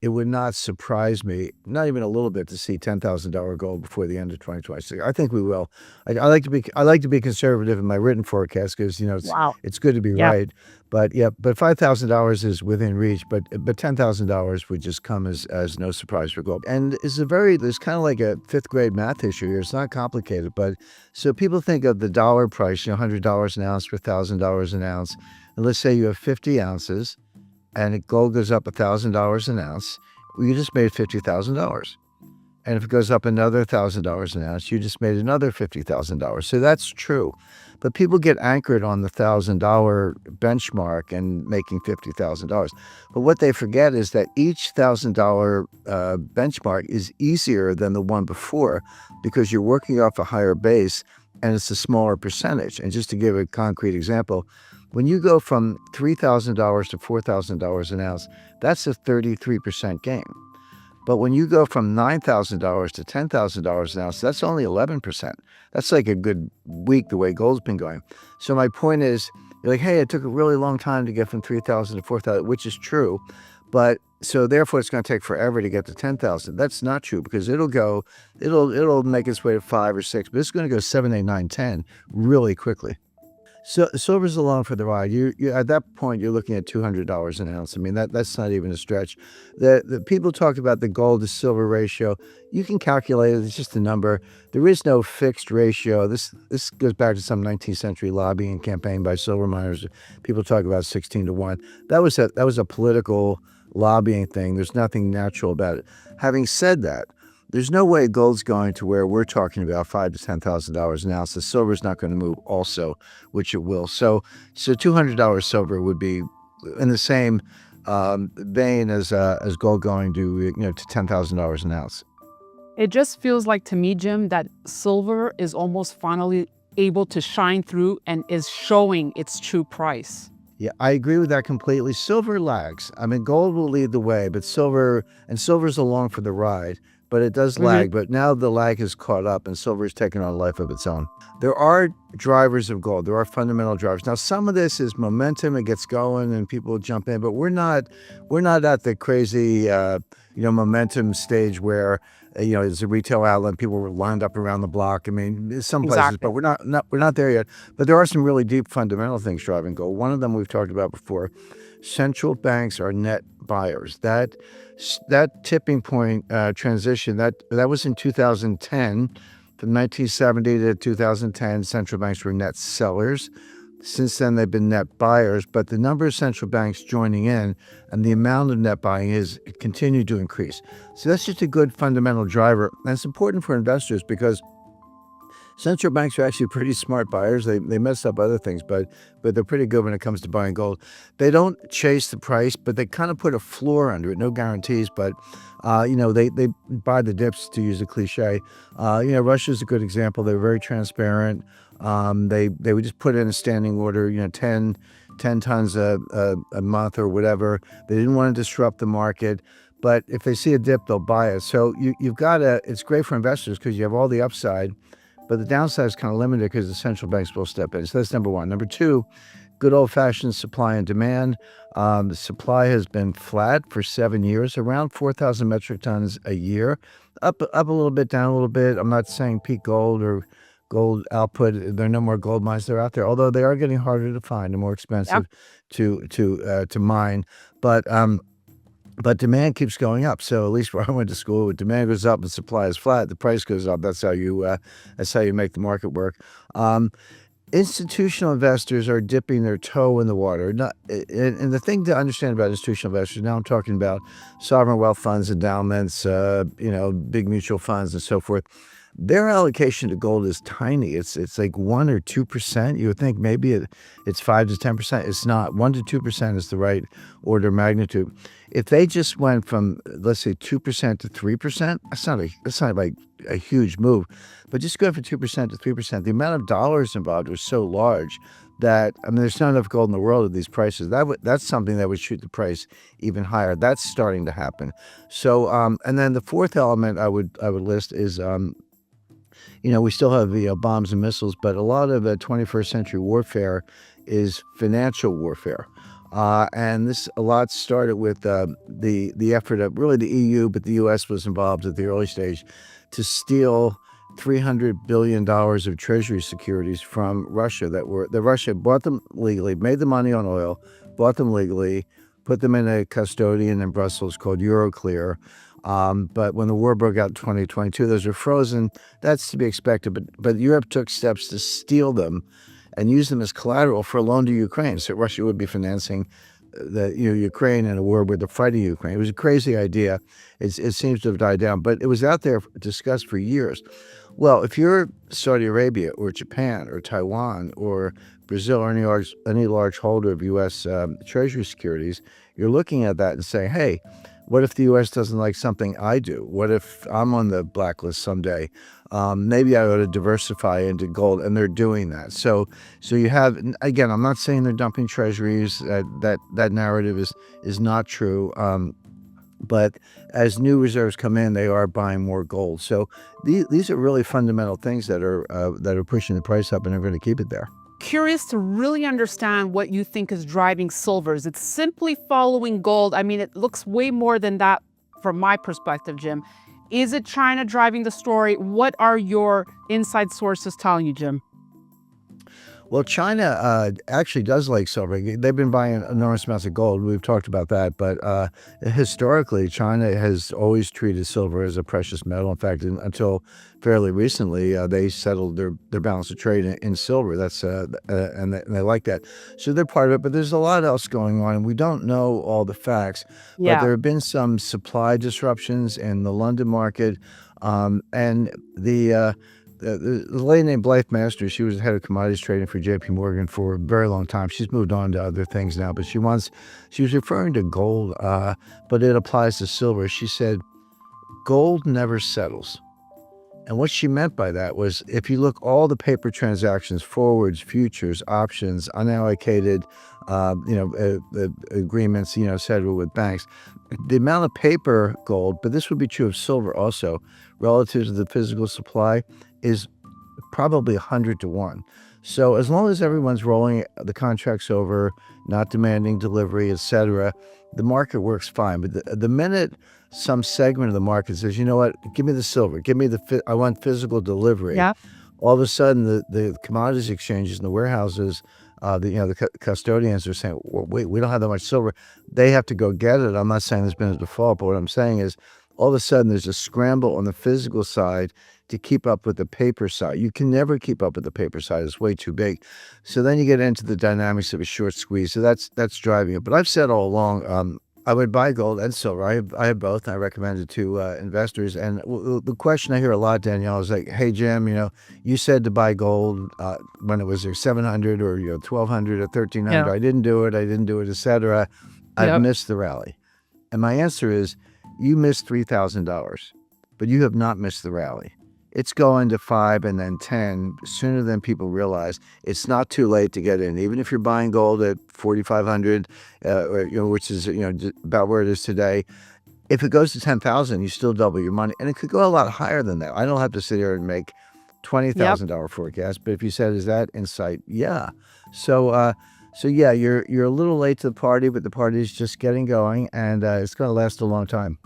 it would not surprise me, not even a little bit, to see $10,000 gold before the end of 2026. I think we will. I like to be conservative in my written forecast because, Wow. it's good to be Yeah. right. But yeah, but $5,000 is within reach, but $10,000 would just come as no surprise for gold. And there's kind of like a fifth grade math issue here. It's not complicated, but so people think of the dollar price, $100 an ounce for $1,000 an ounce. And let's say you have 50 ounces and gold goes up $1,000 an ounce, well, you just made $50,000. And if it goes up another $1,000 an ounce, you just made another $50,000. So that's true. But people get anchored on the $1,000 benchmark and making $50,000. But what they forget is that each $1,000 benchmark is easier than the one before because you're working off a higher base and it's a smaller percentage. And just to give a concrete example, when you go from $3,000 to $4,000 an ounce, that's a 33% gain. But when you go from $9,000 to $10,000 an ounce, that's only 11%. That's like a good week the way gold's been going. So my point is, you're like, hey, it took a really long time to get from 3,000 to 4,000, which is true. But so therefore it's going to take forever to get to 10,000. That's not true because it'll make its way to 5 or 6, but it's going to go 7, 8, 9, 10 really quickly. So silver's along for the ride. You at that point you're looking at $200 an ounce. I mean that's not even a stretch. The people talk about the gold to silver ratio. You can calculate it. It's just a number. There is no fixed ratio. This goes back to some 19th century lobbying campaign by silver miners. People talk about 16-1. That was a political lobbying thing. There's nothing natural about it. Having said that, there's no way gold's going to where we're talking about $5,000 to $10,000 an ounce. The silver's not going to move also, which it will. So $200 silver would be in the same vein as gold going to to $10,000 an ounce. It just feels like to me, Jim, that silver is almost finally able to shine through and is showing its true price. Yeah, I agree with that completely. Silver lags. I mean, gold will lead the way, but silver's along for the ride, but it does Mhm. lag. But now the lag has caught up and silver's taken on a life of its own. There are drivers of gold. There are fundamental drivers. Now, some of this is momentum. It gets going and people jump in, but we're not at the crazy, momentum stage where, it's a retail outlet. People were lined up around the block. I mean, some places, Exactly. but we're not there yet. But there are some really deep fundamental things driving gold. One of them we've talked about before. Central banks are net buyers. That tipping point transition that was in 2010. From 1970 to 2010, central banks were net sellers. Since then, they've been net buyers, but the number of central banks joining in and the amount of net buying has continued to increase. So that's just a good fundamental driver. And it's important for investors because central banks are actually pretty smart buyers. They mess up other things, but they're pretty good when it comes to buying gold. They don't chase the price, but they kind of put a floor under it. No guarantees, but they buy the dips, to use a cliche. Russia's a good example. They're very transparent. They would just put in a standing order, 10 tons a month or whatever. They didn't want to disrupt the market. But if they see a dip, they'll buy it. So it's great for investors because you have all the upside, but the downside is kind of limited because the central banks will step in. So that's number one. Number two, good old-fashioned supply and demand. The supply has been flat for 7 years, around 4,000 metric tons a year, up a little bit, down a little bit. I'm not saying peak gold or gold output. There are no more gold mines that are out there, although they are getting harder to find and more expensive to mine. But demand keeps going up. So at least where I went to school, when demand goes up and supply is flat, the price goes up. That's how you make the market work. Institutional investors are dipping their toe in the water. And the thing to understand about institutional investors, now I'm talking about sovereign wealth funds, endowments, big mutual funds and so forth. Their allocation to gold is tiny. It's like 1 or 2%. You would think maybe it's 5 to 10%. It's not. 1 to 2% is the right order of magnitude. If they just went from, let's say, 2% to 3%, that's not like a huge move. But just going from 2% to 3%, the amount of dollars involved was so large that, I mean, there's not enough gold in the world at these prices. That's something that would shoot the price even higher. That's starting to happen. So, and then the fourth element I would list is, we still have the bombs and missiles, but a lot of 21st century warfare is financial warfare. And this a lot started with the effort of really the EU, but the U.S. was involved at the early stage to steal $300 billion of treasury securities from Russia that Russia bought them legally, made the money on oil, bought them legally, put them in a custodian in Brussels called Euroclear. But when the war broke out in 2022, those were frozen. That's to be expected. But Europe took steps to steal them and use them as collateral for a loan to Ukraine. So Russia would be financing Ukraine in a war where they're fighting Ukraine. It was a crazy idea. It seems to have died down, but it was out there discussed for years. Well, if you're Saudi Arabia or Japan or Taiwan or Brazil or any large holder of U.S. Treasury securities, you're looking at that and saying, hey, what if the U.S. doesn't like something I do? What if I'm on the blacklist someday? Maybe I ought to diversify into gold, and they're doing that. So you have, again, I'm not saying they're dumping treasuries. That narrative is not true. But as new reserves come in, they are buying more gold. So these are really fundamental things that are pushing the price up, and are going to keep it there. Curious to really understand what you think is driving silver. Is it simply following gold? I mean, it looks way more than that from my perspective, Jim. Is it China driving the story? What are your inside sources telling you, Jim? Well, China actually does like silver. They've been buying enormous amounts of gold. We've talked about that. But historically, China has always treated silver as a precious metal. In fact, until fairly recently, they settled their balance of trade in silver. And they like that. So they're part of it. But there's a lot else going on, and we don't know all the facts. But Yeah. there have been some supply disruptions in the London market, and the lady named Blythe Masters, she was the head of commodities trading for J.P. Morgan for a very long time. She's moved on to other things now, but she was referring to gold, but it applies to silver. She said, gold never settles. And what she meant by that was, if you look all the paper transactions, forwards, futures, options, unallocated, agreements, settled with banks, the amount of paper gold, but this would be true of silver also, relative to the physical supply, is probably 100 to 1. So as long as everyone's rolling the contracts over, not demanding delivery, etc., the market works fine. But the minute some segment of the market says, you know what, give me the silver, I want physical delivery, Yeah. all of a sudden the commodities exchanges and the warehouses, the custodians are saying, well, wait, we don't have that much silver. They have to go get it. I'm not saying there's been a default, but what I'm saying is all of a sudden there's a scramble on the physical side to keep up with the paper side. You can never keep up with the paper side. It's way too big. So then you get into the dynamics of a short squeeze. So that's driving it. But I've said all along, I would buy gold and silver. I have both, and I recommend it to investors. And the question I hear a lot, Danielle, is like, hey, Jim, you said to buy gold when it was 700 or 1,200 or 1,300. Yeah. I didn't do it, etc. I've Yep. missed the rally. And my answer is, you missed $3,000, but you have not missed the rally. It's going to 5 and then 10 sooner than people realize. It's not too late to get in, even if you're buying gold at 4,500, which is about where it is today. If it goes to 10,000, you still double your money, and it could go a lot higher than that. I don't have to sit here and make $20,000 forecast, but if you said, is that in sight? Yeah. So yeah, you're a little late to the party, but the party is just getting going, and it's going to last a long time.